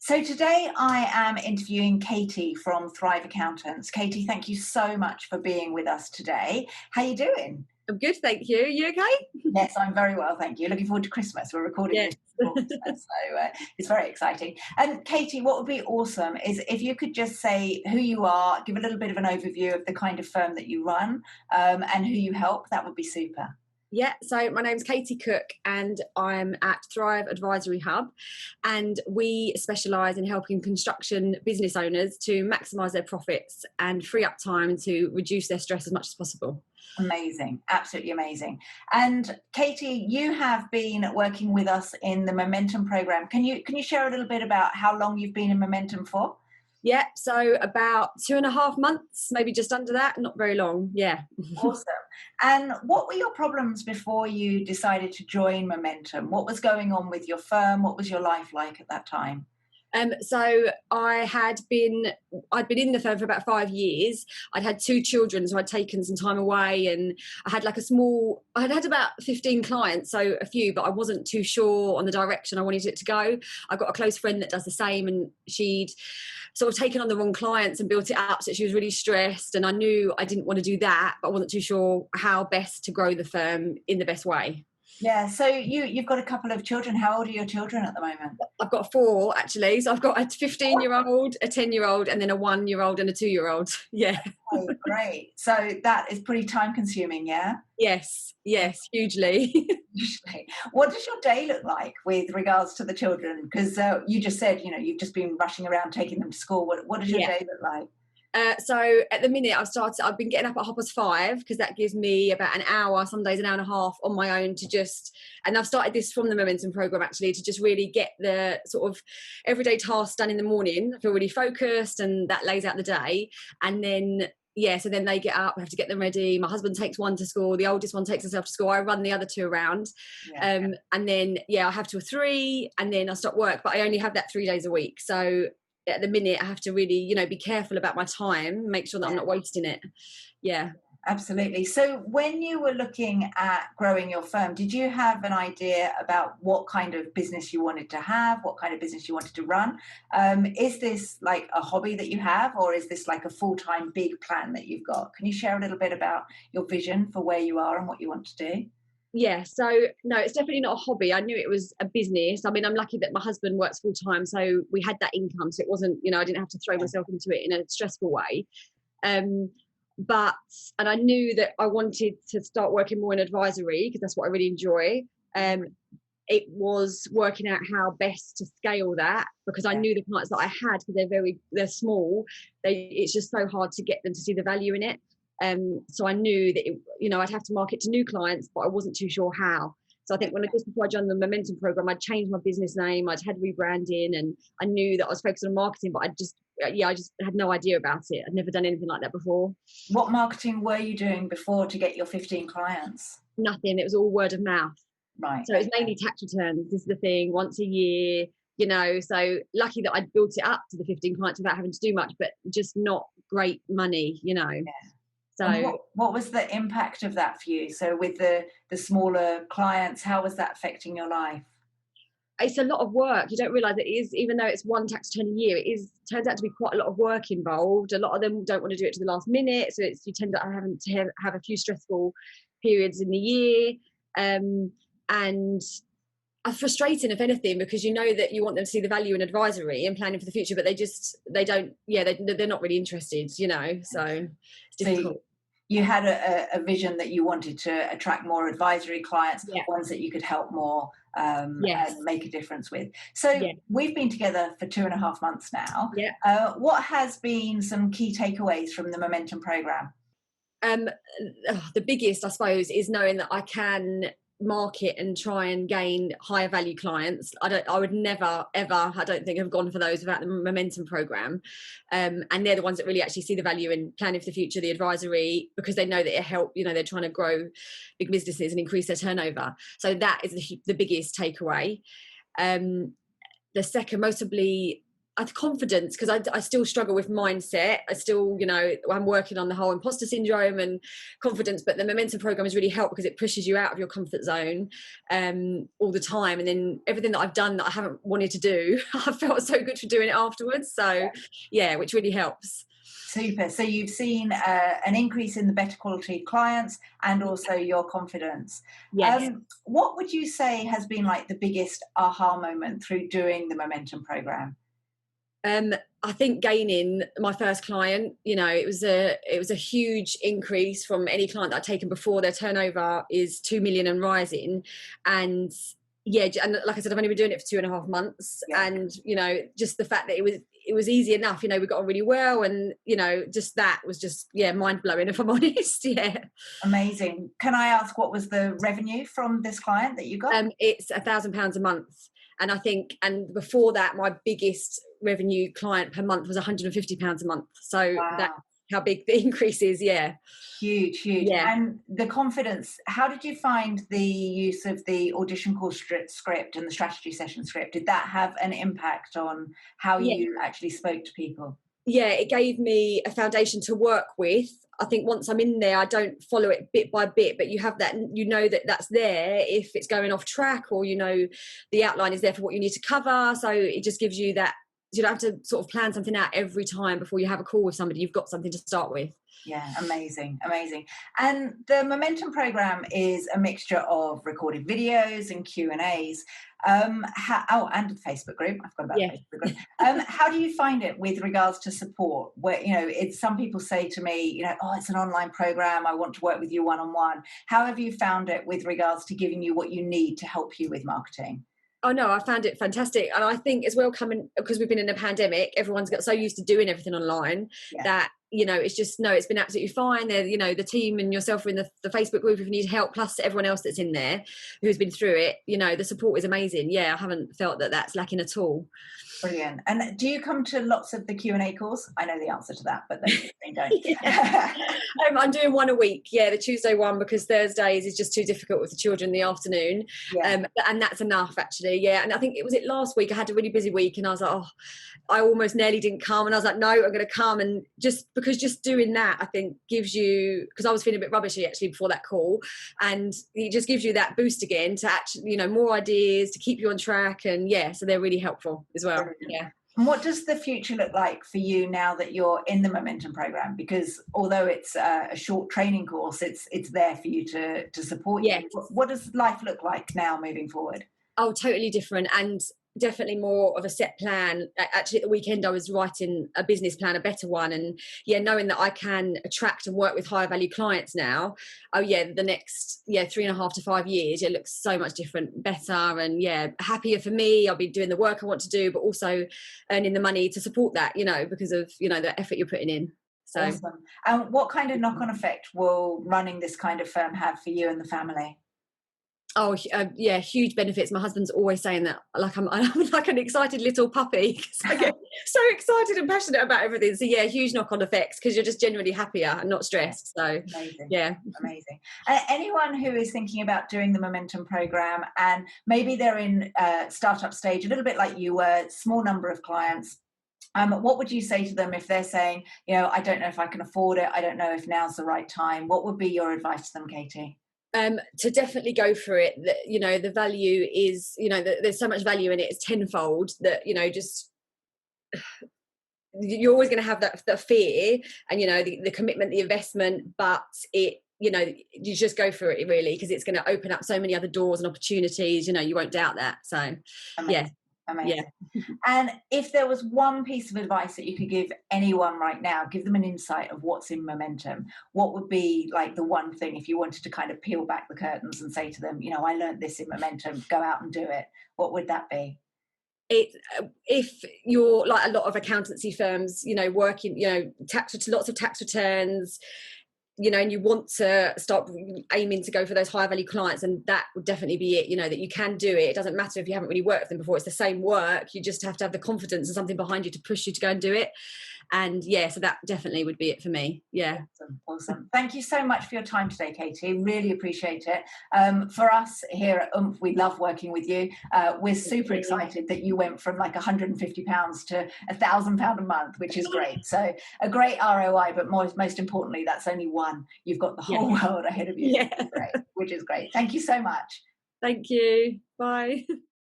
So today I am interviewing Katie from Thrive Accountants. Katie, thank you so much for being with us today. How you doing? I'm good, thank you. You okay? Yes, I'm very well, thank you. Looking forward to Christmas. We're recording Yes. this before Christmas, so it's very exciting. And Katie, what would be awesome is if you could just say who you are, give a little bit of an overview of the kind of firm that you run, and who you help. That would be super. Yeah, so my name's Katie Cook and I'm at Thrive Advisory Hub, and we specialise in helping construction business owners to maximise their profits and free up time to reduce their stress as much as possible. Amazing, absolutely amazing. And Katie, you have been working with us in the Momentum program. Can you share a little bit about how long you've been in Momentum for? Yeah, so about 2.5 months, maybe just under that, not very long. Yeah. Awesome. And what were your problems before you decided to join Momentum? What was going on with your firm? What was your life like at that time? So I'd been in the firm for about 5 years. I'd had two children, so I'd taken some time away, and I had I'd had about 15 clients, so a few, but I wasn't too sure on the direction I wanted it to go. I've got a close friend that does the same, and she'd sort of taken on the wrong clients and built it up, so she was really stressed, and I knew I didn't want to do that, but I wasn't too sure how best to grow the firm in the best way. Yeah, so you've got a couple of children. How old are your children at the moment? I've got four, actually. So I've got a 15-year-old, a 10-year-old, and then a 1-year-old and a 2-year-old. Yeah. Oh, great. So that is pretty time consuming, yeah? Yes, hugely. Usually. What does your day look like with regards to the children? Because you just said, you've just been rushing around taking them to school. What does your Yeah. day look like? So at the minute I've been getting up at 5:30 because that gives me about an hour, some days an hour and a half on my own and I've started this from the Momentum program actually, to just really get the sort of everyday tasks done in the morning. I feel really focused, and that lays out the day. And then so then they get up, I have to get them ready. My husband takes one to school, the oldest one takes herself to school, I run the other two around. Yeah. And then I have till 3, and then I stop work, but I only have that 3 days a week. So at the minute I have to really, be careful about my time, make sure that I'm not wasting it. Yeah. Absolutely. So when you were looking at growing your firm, did you have an idea about what kind of business you wanted to have, what kind of business you wanted to run? Is this like a hobby that you have, or is this like a full-time big plan that you've got? Can you share a little bit about your vision for where you are and what you want to do? Yeah, so no, it's definitely not a hobby. I knew it was a business. I mean, I'm lucky that my husband works full time, so we had that income. So it wasn't, I didn't have to throw myself into it in a stressful way. And I knew that I wanted to start working more in advisory because that's what I really enjoy. It was working out how best to scale that, because I knew the clients that I had, because they're small. It's just so hard to get them to see the value in it. So I knew that I'd have to market to new clients, but I wasn't too sure how. So I think just before I joined the Momentum program, I'd changed my business name, I'd had rebranding, and I knew that I was focused on marketing, but I just had no idea about it. I'd never done anything like that before. What marketing were you doing before to get your 15 clients? Nothing. It was all word of mouth. Right. So it's mainly tax returns. This is the thing, once a year, so lucky that I'd built it up to the 15 clients without having to do much, but just not great money, Yeah. So what was the impact of that for you? So with the smaller clients, how was that affecting your life? it's a lot of work. You don't realise it is, even though it's one tax return a year, turns out to be quite a lot of work involved. A lot of them don't want to do it to the last minute, so you tend up having to have a few stressful periods in the year, and frustrating if anything, because you know that you want them to see the value in advisory and planning for the future, but they don't. They're not really interested. So it's difficult. So you had a vision that you wanted to attract more advisory clients, ones that you could help more and make a difference with. So we've been together for 2.5 months now. What has been some key takeaways from the Momentum program? The biggest, I suppose, is knowing that I can market and try and gain higher value clients. I would never ever, I don't think, have gone for those without the Momentum program, and they're the ones that really actually see the value in planning for the future, the advisory, because they know that it help, they're trying to grow big businesses and increase their turnover. So that is the biggest takeaway. The second, most probably, confidence, because I still struggle with mindset. I still, I'm working on the whole imposter syndrome and confidence, but the momentum program has really helped because it pushes you out of your comfort zone all the time. And then everything that I've done that I haven't wanted to do, I felt so good for doing it afterwards. So yeah, which really helps. Super. So you've seen an increase in the better quality clients and also your confidence. Yes. What would you say has been like the biggest aha moment through doing the momentum program? I think gaining my first client, it was a huge increase from any client that I'd taken before. Their turnover is 2 million and rising, and and like I said, I've only been doing it for 2.5 months, and just the fact that it was easy enough. We got on really well, and just that was just mind blowing, if I'm honest. Amazing. Can I ask what was the revenue from this client that you got? It's £1,000 a month. And I think, and before that, my biggest revenue client per month was £150 a month. So that's how big the increase is. Huge. Yeah. And the confidence, how did you find the use of the audition call script and the strategy session script? Did that have an impact on how you actually spoke to people? Yeah, it gave me a foundation to work with. I think once I'm in there, I don't follow it bit by bit, but you have that, that that's there if it's going off track, or, the outline is there for what you need to cover. So it just gives you that, you don't have to sort of plan something out every time before you have a call with somebody. You've got something to start with. Yeah, amazing. And the Momentum program is a mixture of recorded videos and Q&As. And a Facebook group. I forgot about the Facebook group. How do you find it with regards to support? Where, it's some people say to me, it's an online program. I want to work with you one-on-one. How have you found it with regards to giving you what you need to help you with marketing? Oh no, I found it fantastic. And I think as well, because we've been in a pandemic, everyone's got so used to doing everything online that, it's just, it's been absolutely fine. The team and yourself are in the Facebook group if you need help, plus everyone else that's in there who's been through it, the support is amazing. I haven't felt that that's lacking at all. Brilliant. And do you come to lots of the Q&A calls? I know the answer to that, but they don't. I'm doing one a week. The Tuesday one, because Thursdays is just too difficult with the children in the afternoon. And that's enough, actually. And I think it was last week. I had a really busy week, and I was like, I almost nearly didn't come. And I was like, no, I'm going to come. And just doing that, I think gives you, because I was feeling a bit rubbishy actually before that call, and it just gives you that boost again to actually, more ideas to keep you on track. And so they're really helpful as well. And what does the future look like for you now that you're in the Momentum program? Because although it's a short training course, it's there for you to support you. What does life look like now moving forward? Oh, totally different, and definitely more of a set plan. Actually, at the weekend I was writing a business plan, a better one, and knowing that I can attract and work with higher value clients now, the next 3.5 to 5 years, it looks so much different, better, and happier for me. I'll be doing the work I want to do, but also earning the money to support that, because of the effort you're putting in. So awesome. And what kind of knock-on effect will running this kind of firm have for you and the family? Oh, huge benefits. My husband's always saying that, like I'm like an excited little puppy, because I get so excited and passionate about everything. So huge knock-on effects, because you're just generally happier and not stressed. So amazing. Anyone who is thinking about doing the Momentum program, and maybe they're in startup stage, a little bit like you were, small number of clients, what would you say to them if they're saying, I don't know if I can afford it, I don't know if now's the right time? What would be your advice to them, Katie? To definitely go for it. The value is, there's so much value in it. It's tenfold that, just you're always going to have that fear and, the commitment, the investment, but it, you just go for it really, because it's going to open up so many other doors and opportunities, you won't doubt that. So, Amazing. And if there was one piece of advice that you could give anyone right now, give them an insight of what's in Momentum, what would be like the one thing, if you wanted to kind of peel back the curtains and say to them, I learned this in Momentum, go out and do it, what would that be? If you're like a lot of accountancy firms, working, lots of tax returns, and you want to start aiming to go for those higher value clients, and that would definitely be it, that you can do it. It doesn't matter if you haven't really worked with them before. It's the same work. You just have to have the confidence and something behind you to push you to go and do it. And yeah, so that definitely would be it for me. Yeah. Awesome. Thank you so much for your time today, Katie. Really appreciate it. For us here at Oomph, we love working with you. We're super excited that you went from like £150 to £1,000 a month, which is great. So a great ROI, but most importantly, that's only one. You've got the whole world ahead of you. Yeah. Which is great. Thank you so much. Thank you. Bye.